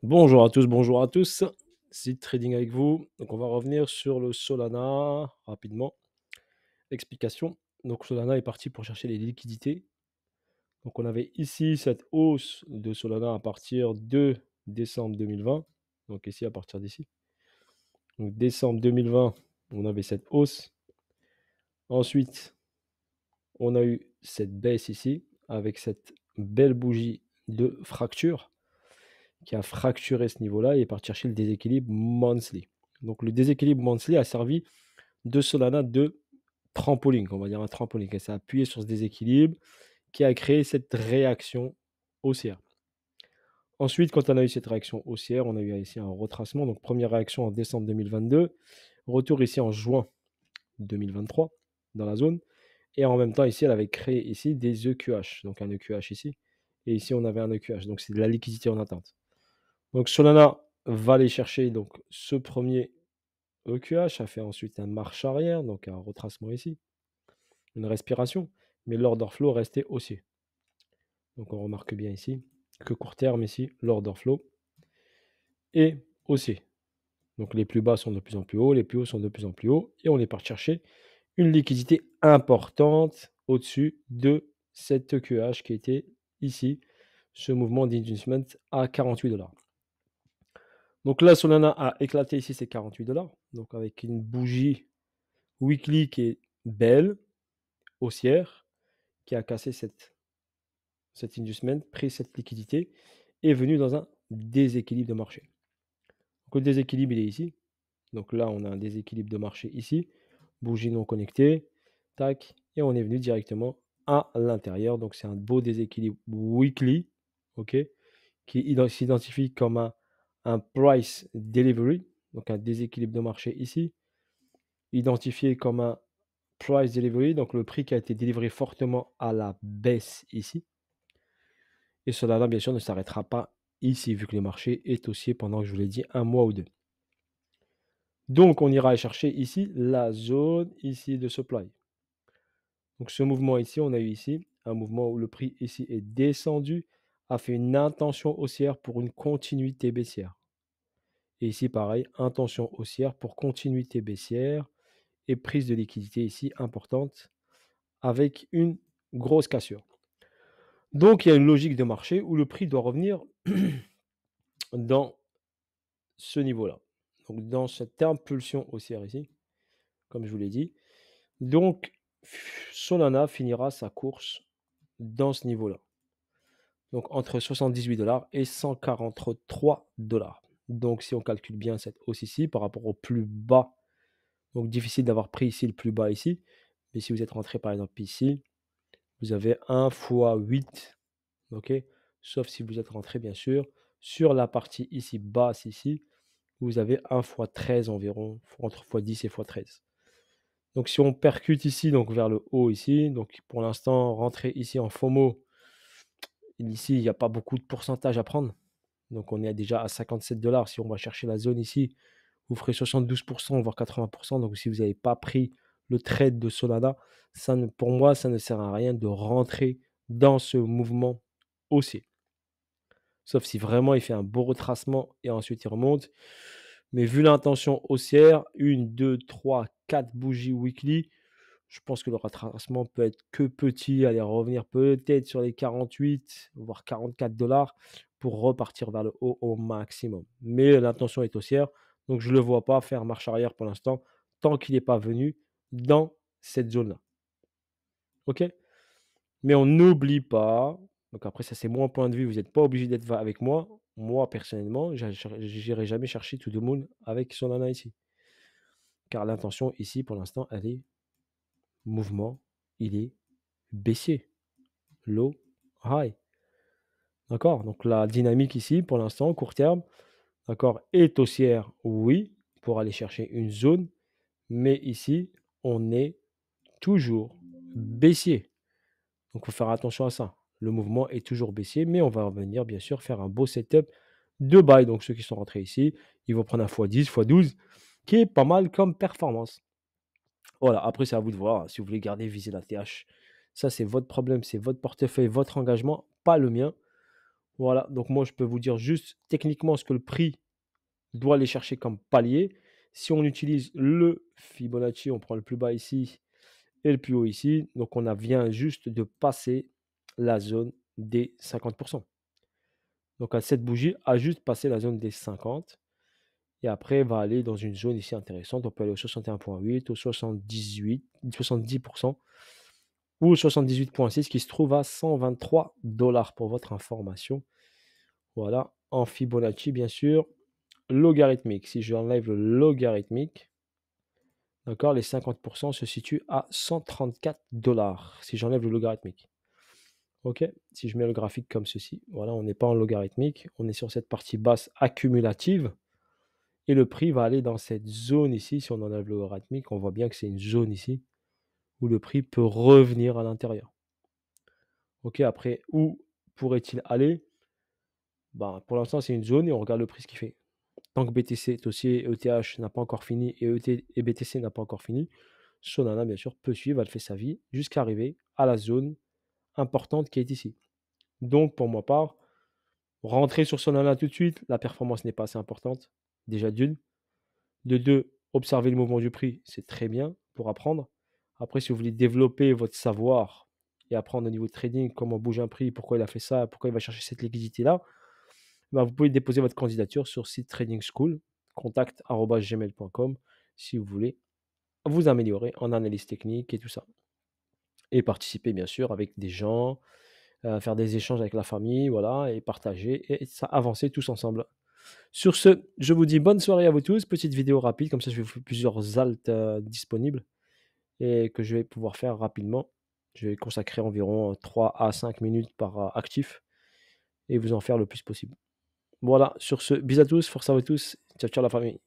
Bonjour à tous. Seed Trading avec vous. Donc, on va revenir sur le Solana rapidement. Explication. Donc, Solana est parti pour chercher les liquidités. Donc, on avait ici cette hausse de Solana à partir de décembre 2020. Donc, ici, à partir d'ici. Donc, décembre 2020, on avait cette hausse. Ensuite, on a eu cette baisse ici avec cette belle bougie de fracture qui a fracturé ce niveau-là et est parti chercher le déséquilibre monthly. Donc le déséquilibre monthly a servi de Solana de trampoline, on va dire un trampoline. Et ça a appuyé sur ce déséquilibre qui a créé cette réaction haussière. Ensuite, quand on a eu cette réaction haussière, on a eu ici un retracement. Donc première réaction en décembre 2022, retour ici en juin 2023 dans la zone. Et en même temps, ici, elle avait créé ici des EQH. Donc un EQH ici. Et ici, on avait un EQH. Donc c'est de la liquidité en attente. Donc Solana va aller chercher donc ce premier EQH, a fait ensuite un marche arrière, donc un retracement ici, une respiration, mais l'order flow restait haussier. Donc on remarque bien ici que court terme ici, l'order flow est haussier. Donc les plus bas sont de plus en plus hauts, les plus hauts sont de plus en plus hauts, et on est parti chercher une liquidité importante au-dessus de cette EQH qui était ici, ce mouvement d'inducement à 48$. Donc là, Solana a éclaté ici ses 48$, donc avec une bougie weekly qui est belle, haussière, qui a cassé cet inducement, pris cette liquidité, est venu dans un déséquilibre de marché. Donc le déséquilibre, il est ici. Donc là, on a un déséquilibre de marché ici, bougie non connectée, tac, et on est venu directement à l'intérieur. Donc c'est un beau déséquilibre weekly, ok, qui s'identifie comme un price delivery, donc un déséquilibre de marché ici, identifié comme un price delivery, donc le prix qui a été délivré fortement à la baisse ici. Et cela, bien sûr, ne s'arrêtera pas ici, vu que le marché est haussier pendant, je vous l'ai dit, un mois ou deux. Donc, on ira chercher ici la zone ici de supply. Donc, ce mouvement ici, on a eu ici un mouvement où le prix ici est descendu, a fait une intention haussière pour une continuité baissière. Et ici, pareil, intention haussière pour continuité baissière et prise de liquidité ici importante avec une grosse cassure. Donc, il y a une logique de marché où le prix doit revenir dans ce niveau-là. Donc, dans cette impulsion haussière ici, comme je vous l'ai dit. Donc, Solana finira sa course dans ce niveau-là. Donc, entre 78$ et 143$. Donc, si on calcule bien cette hausse ici par rapport au plus bas, donc difficile d'avoir pris ici le plus bas ici. Mais si vous êtes rentré par exemple ici, vous avez 1 fois 8, ok, sauf si vous êtes rentré bien sûr sur la partie ici basse ici, vous avez 1 fois 13 environ, entre fois 10 et fois 13. Donc si on percute ici, donc vers le haut ici, donc pour l'instant, rentrer ici en FOMO, ici, il n'y a pas beaucoup de pourcentage à prendre. Donc on est déjà à 57$. Si on va chercher la zone ici, vous ferez 72%, voire 80%. Donc si vous n'avez pas pris le trade de Solana, pour moi, ça ne sert à rien de rentrer dans ce mouvement haussier. Sauf si vraiment il fait un beau retracement et ensuite il remonte. Mais vu l'intention haussière, 1, 2, 3, 4 bougies weekly, je pense que le retracement peut être que petit, aller revenir peut-être sur les 48, voire 44$ pour repartir vers le haut au maximum. Mais l'intention est haussière, donc je ne le vois pas faire marche arrière pour l'instant, tant qu'il n'est pas venu dans cette zone-là. OK? Mais on n'oublie pas, donc après ça c'est mon point de vue, vous n'êtes pas obligé d'être avec moi. Moi personnellement, je n'irai jamais chercher tout le monde avec Solana ici. Car l'intention ici pour l'instant, elle est mouvement, il est baissier. Low, high. D'accord? Donc la dynamique ici pour l'instant, court terme, d'accord, est haussière, oui, pour aller chercher une zone. Mais ici, on est toujours baissier. Donc, il faut faire attention à ça. Le mouvement est toujours baissier, mais on va venir bien sûr faire un beau setup de buy. Donc, ceux qui sont rentrés ici, ils vont prendre un x10, x12, qui est pas mal comme performance. Voilà, après, c'est à vous de voir. Si vous voulez garder, viser la TH, ça, c'est votre problème, c'est votre portefeuille, votre engagement, pas le mien. Voilà, donc moi, je peux vous dire juste techniquement ce que le prix doit aller chercher comme palier. Si on utilise le Fibonacci, on prend le plus bas ici et le plus haut ici, donc on a vient juste de passer la zone des 50. Donc cette bougie a juste passé la zone des 50 et après va aller dans une zone ici intéressante. On peut aller au 61,8, au 78, 70 ou au 78,6 qui se trouve à 123 pour votre information. Voilà, en Fibonacci bien sûr. Logarithmique, si je enlève le logarithmique, d'accord, les 50 se situent à 134 si j'enlève le logarithmique. OK, si je mets le graphique comme ceci, voilà, on n'est pas en logarithmique, on est sur cette partie basse accumulative et le prix va aller dans cette zone ici. Si on enlève le logarithmique, on voit bien que c'est une zone ici où le prix peut revenir à l'intérieur. OK, après, où pourrait-il aller? Ben, pour l'instant, c'est une zone et on regarde le prix ce qu'il fait. Tant que BTC, dossier ETH n'a pas encore fini et BTC n'a pas encore fini, Solana, bien sûr, peut suivre, elle fait sa vie jusqu'à arriver à la zone importante qui est ici. Donc, pour ma part, rentrer sur Solana tout de suite, la performance n'est pas assez importante, déjà d'une. De deux, observer le mouvement du prix, c'est très bien pour apprendre. Après, si vous voulez développer votre savoir et apprendre au niveau de trading, comment bouge un prix, pourquoi il a fait ça, pourquoi il va chercher cette liquidité-là, ben, vous pouvez déposer votre candidature sur site Trading School, contact@gmail.com, si vous voulez vous améliorer en analyse technique et tout ça. Et participer, bien sûr, avec des gens, faire des échanges avec la famille, voilà, et partager et ça avancer tous ensemble. Sur ce, je vous dis bonne soirée à vous tous. Petite vidéo rapide, comme ça, je vais vous faire plusieurs alts disponibles et que je vais pouvoir faire rapidement. Je vais consacrer environ 3 à 5 minutes par actif et vous en faire le plus possible. Voilà, sur ce, bisous à tous, force à vous tous. Ciao, ciao la famille.